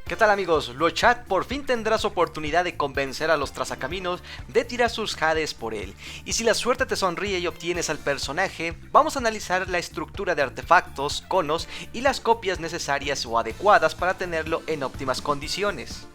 ¿Qué tal amigos? Luochat por fin tendrás oportunidad de convencer a los trazacaminos de tirar sus jades por él. Y si la suerte te sonríe y obtienes al personaje, vamos a analizar la estructura de artefactos, conos y las copias necesarias o adecuadas para tenerlo en óptimas condiciones.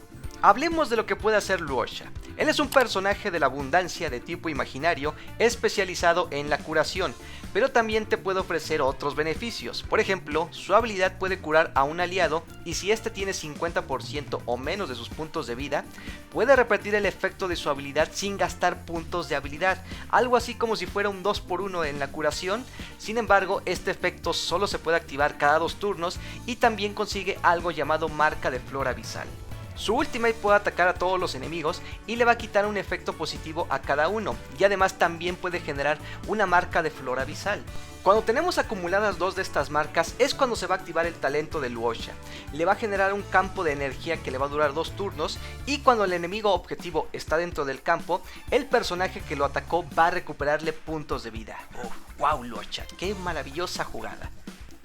Hablemos de lo que puede hacer Luocha. Él es un personaje de la abundancia de tipo imaginario especializado en la curación, pero también te puede ofrecer otros beneficios. Por ejemplo, su habilidad puede curar a un aliado y si este tiene 50% o menos de sus puntos de vida, puede repetir el efecto de su habilidad sin gastar puntos de habilidad, algo así como si fuera un 2x1 en la curación. Sin embargo, este efecto solo se puede activar cada 2 turnos y también consigue algo llamado marca de flor abisal. Su ultimate puede atacar a todos los enemigos y le va a quitar un efecto positivo a cada uno, y además también puede generar una marca de flor abisal. Cuando tenemos acumuladas 2 de estas marcas es cuando se va a activar el talento de Luocha. Le va a generar un campo de energía que le va a durar 2 turnos, y cuando el enemigo objetivo está dentro del campo, el personaje que lo atacó va a recuperarle puntos de vida. ¡Wow, Luocha! ¡Qué maravillosa jugada!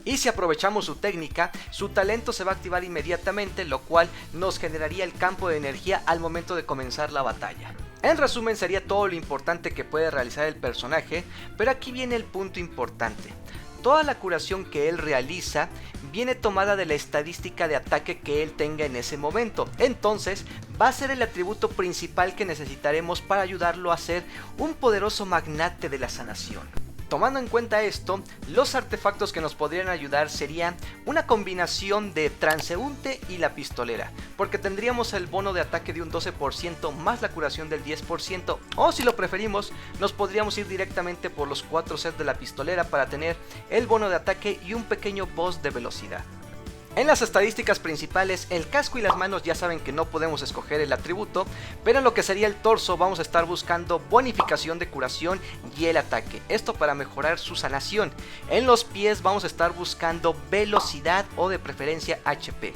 Y si aprovechamos su técnica, su talento se va a activar inmediatamente, lo cual nos generaría el campo de energía al momento de comenzar la batalla. En resumen, sería todo lo importante que puede realizar el personaje, pero aquí viene el punto importante. Toda la curación que él realiza viene tomada de la estadística de ataque que él tenga en ese momento. Entonces va a ser el atributo principal que necesitaremos para ayudarlo a ser un poderoso magnate de la sanación. Tomando en cuenta esto, los artefactos que nos podrían ayudar serían una combinación de transeúnte y la pistolera, porque tendríamos el bono de ataque de un 12% más la curación del 10%, o si lo preferimos, nos podríamos ir directamente por los 4 sets de la pistolera para tener el bono de ataque y un pequeño boost de velocidad. En las estadísticas principales, el casco y las manos ya saben que no podemos escoger el atributo, pero en lo que sería el torso vamos a estar buscando bonificación de curación y el ataque, esto para mejorar su sanación. En los pies vamos a estar buscando velocidad o de preferencia HP.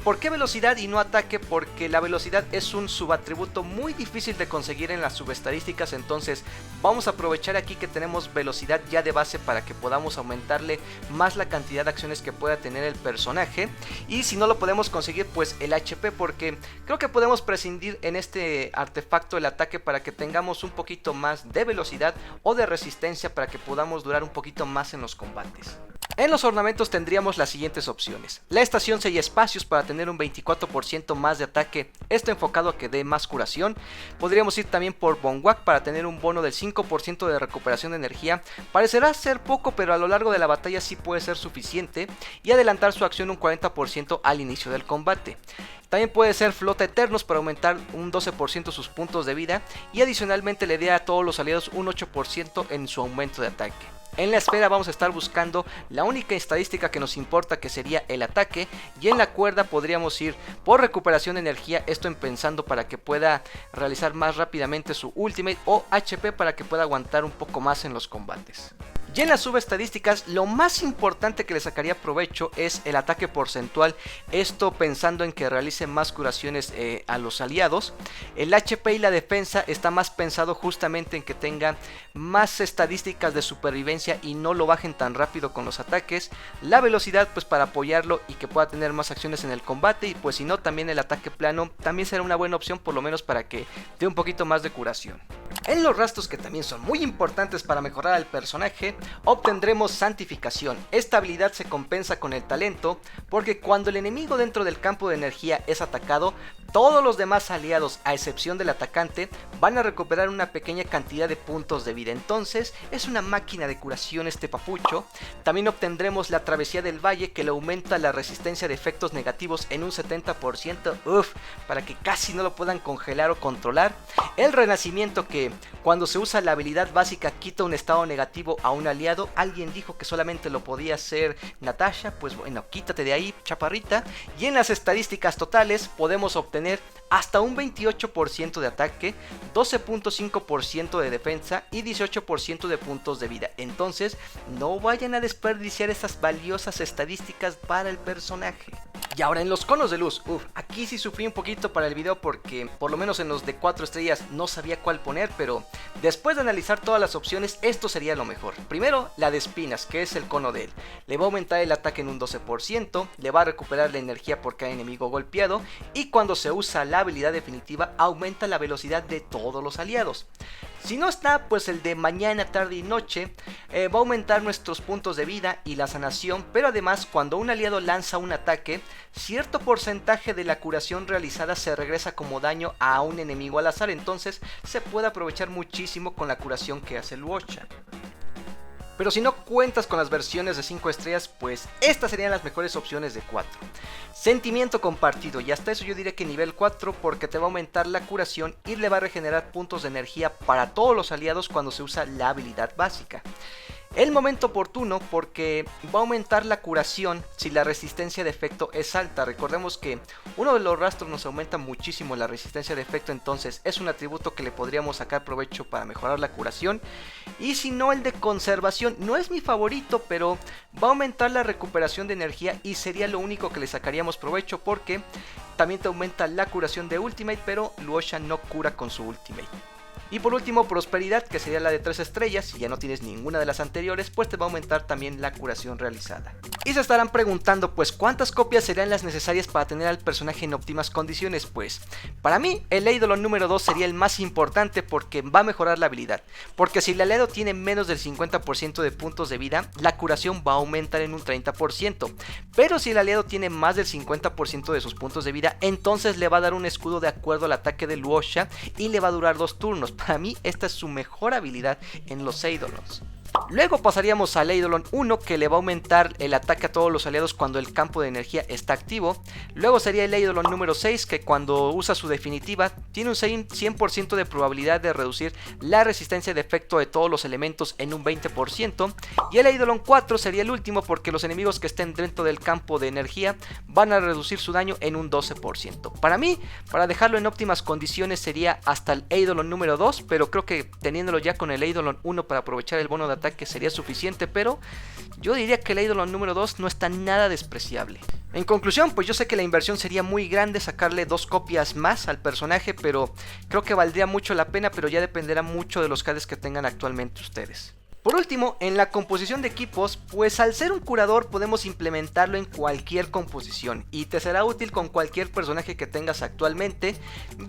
¿Por qué velocidad y no ataque? Porque la velocidad es un subatributo muy difícil de conseguir en las subestadísticas, entonces vamos a aprovechar aquí que tenemos velocidad ya de base para que podamos aumentarle más la cantidad de acciones que pueda tener el personaje. Y si no lo podemos conseguir, pues el HP, porque creo que podemos prescindir en este artefacto el ataque para que tengamos un poquito más de velocidad o de resistencia para que podamos durar un poquito más en los combates. En los ornamentos tendríamos las siguientes opciones: la estación sella espacios para tener un 24% más de ataque, esto enfocado a que dé más curación. Podríamos ir también por Bonwak para tener un bono del 5% de recuperación de energía. Parecerá ser poco, pero a lo largo de la batalla sí puede ser suficiente, y adelantar su acción un 40% al inicio del combate. También puede ser Flota Eternos para aumentar un 12% sus puntos de vida, y adicionalmente le dé a todos los aliados un 8% en su aumento de ataque. En la esfera vamos a estar buscando la única estadística que nos importa, que sería el ataque, y en la cuerda podríamos ir por recuperación de energía, esto pensando para que pueda realizar más rápidamente su ultimate, o HP para que pueda aguantar un poco más en los combates. Y en las subestadísticas, lo más importante que le sacaría provecho es el ataque porcentual, esto pensando en que realice más curaciones a los aliados. El HP y la defensa está más pensado justamente en que tenga más estadísticas de supervivencia y no lo bajen tan rápido con los ataques. La velocidad pues para apoyarlo y que pueda tener más acciones en el combate, y pues si no, también el ataque plano también será una buena opción, por lo menos para que dé un poquito más de curación. En los rastros, que también son muy importantes para mejorar al personaje, obtendremos santificación. Esta habilidad se compensa con el talento, porque cuando el enemigo dentro del campo de energía es atacado, todos los demás aliados, a excepción del atacante, van a recuperar una pequeña cantidad de puntos de vida. Entonces es una máquina de curación este papucho. También obtendremos la travesía del valle, que le aumenta la resistencia de efectos negativos en un 70%, para que casi no lo puedan congelar o controlar. El renacimiento, que cuando se usa la habilidad básica quita un estado negativo a un aliado. Alguien dijo que solamente lo podía hacer Natasha, pues bueno, quítate de ahí, chaparrita. Y en las estadísticas totales podemos obtener tener hasta un 28% de ataque, 12.5% de defensa y 18% de puntos de vida. Entonces no vayan a desperdiciar estas valiosas estadísticas para el personaje. Y ahora en los conos de luz, aquí sí sufrí un poquito para el video porque por lo menos en los de 4 estrellas no sabía cuál poner, pero después de analizar todas las opciones esto sería lo mejor. Primero la de espinas, que es el cono de él. Le va a aumentar el ataque en un 12%, le va a recuperar la energía por cada enemigo golpeado y cuando se usa la habilidad definitiva aumenta la velocidad de todos los aliados. Si no está, pues el de mañana, tarde y noche va a aumentar nuestros puntos de vida y la sanación, pero además cuando un aliado lanza un ataque, cierto porcentaje de la curación realizada se regresa como daño a un enemigo al azar, entonces se puede aprovechar muchísimo con la curación que hace Luosha. Pero si no cuentas con las versiones de 5 estrellas, pues estas serían las mejores opciones de 4. Sentimiento compartido, y hasta eso yo diría que nivel 4 porque te va a aumentar la curación y le va a regenerar puntos de energía para todos los aliados cuando se usa la habilidad básica. El momento oportuno porque va a aumentar la curación si la resistencia de efecto es alta. Recordemos que uno de los rastros nos aumenta muchísimo la resistencia de efecto, entonces es un atributo que le podríamos sacar provecho para mejorar la curación. Y si no, el de conservación no es mi favorito, pero va a aumentar la recuperación de energía y sería lo único que le sacaríamos provecho porque también te aumenta la curación de Ultimate, pero Luosha no cura con su Ultimate. Y por último, prosperidad, que sería la de 3 estrellas. Si ya no tienes ninguna de las anteriores, pues te va a aumentar también la curación realizada. Y se estarán preguntando, pues ¿cuántas copias serían las necesarias para tener al personaje en óptimas condiciones? Pues para mí el Eidolon número 2 sería el más importante porque va a mejorar la habilidad. Porque si el aliado tiene menos del 50% de puntos de vida, la curación va a aumentar en un 30%. Pero si el aliado tiene más del 50% de sus puntos de vida, entonces le va a dar un escudo de acuerdo al ataque de Luosha y le va a durar 2 turnos. Para mí esta es su mejor habilidad en los Eidolons. Luego pasaríamos al Eidolon 1, que le va a aumentar el ataque a todos los aliados cuando el campo de energía está activo. Luego sería el Eidolon número 6, que cuando usa su definitiva tiene un 100% de probabilidad de reducir la resistencia de efecto de todos los elementos en un 20%. Y el Eidolon 4 sería el último porque los enemigos que estén dentro del campo de energía van a reducir su daño en un 12%. Para mí, para dejarlo en óptimas condiciones sería hasta el Eidolon número 2, pero creo que teniéndolo ya con el Eidolon 1 para aprovechar el bono de ataque sería suficiente, pero yo diría que el Eidolon número 2 no está nada despreciable. En conclusión, pues yo sé que la inversión sería muy grande sacarle 2 copias más al personaje, pero creo que valdría mucho la pena, pero ya dependerá mucho de los KDs que tengan actualmente ustedes. Por último, en la composición de equipos, pues al ser un curador podemos implementarlo en cualquier composición y te será útil con cualquier personaje que tengas actualmente.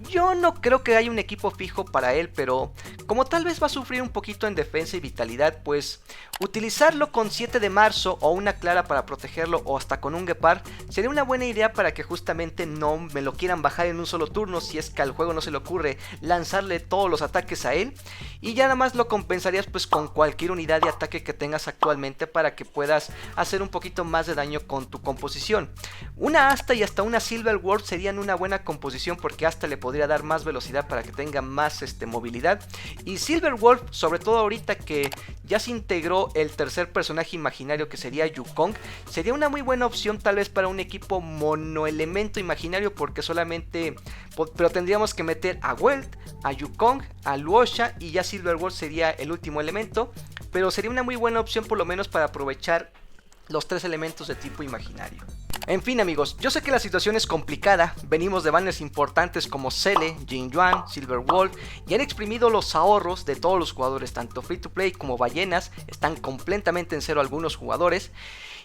Yo no creo que haya un equipo fijo para él, pero como tal vez va a sufrir un poquito en defensa y vitalidad, pues utilizarlo con 7 de marzo o una Clara para protegerlo o hasta con un Gepard sería una buena idea para que justamente no me lo quieran bajar en un solo turno si es que al juego no se le ocurre lanzarle todos los ataques a él, y ya nada más lo compensarías pues con cualquier unidad de ataque que tengas actualmente para que puedas hacer un poquito más de daño con tu composición. Una Asta y hasta una Silver Wolf serían una buena composición porque Asta le podría dar más velocidad para que tenga más movilidad, y Silver Wolf, sobre todo ahorita que ya se integró el tercer personaje imaginario que sería Yukong, sería una muy buena opción tal vez para un equipo monoelemento imaginario porque solamente, pero tendríamos que meter a Welt, a Yukong, a Luosha y ya Silver Wolf sería el último elemento. Pero sería una muy buena opción por lo menos para aprovechar los 3 elementos de tipo imaginario. En fin amigos, yo sé que la situación es complicada, venimos de banners importantes como Cele, Jin Yuan, Silver Wolf y han exprimido los ahorros de todos los jugadores, tanto free to play como ballenas, están completamente en cero algunos jugadores.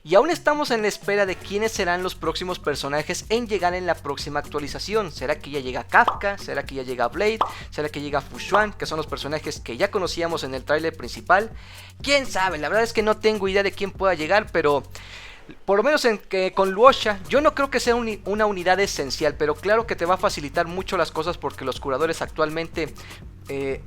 Y aún estamos en la espera de quiénes serán los próximos personajes en llegar en la próxima actualización. ¿Será que ya llega Kafka? ¿Será que ya llega Blade? ¿Será que llega Fushuan? Que son los personajes que ya conocíamos en el tráiler principal. ¿Quién sabe? La verdad es que no tengo idea de quién pueda llegar, pero por lo menos con Luosha yo no creo que sea una unidad esencial, pero claro que te va a facilitar mucho las cosas porque los curadores actualmente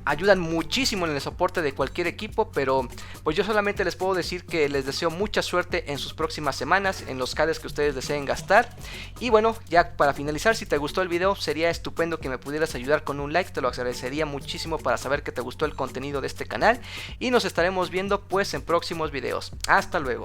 ayudan muchísimo en el soporte de cualquier equipo. Pero pues yo solamente les puedo decir que les deseo mucha suerte en sus próximas semanas, en los KDs que ustedes deseen gastar. Y bueno, ya para finalizar, si te gustó el video sería estupendo que me pudieras ayudar con un like, te lo agradecería muchísimo para saber que te gustó el contenido de este canal. Y nos estaremos viendo pues en próximos videos. Hasta luego.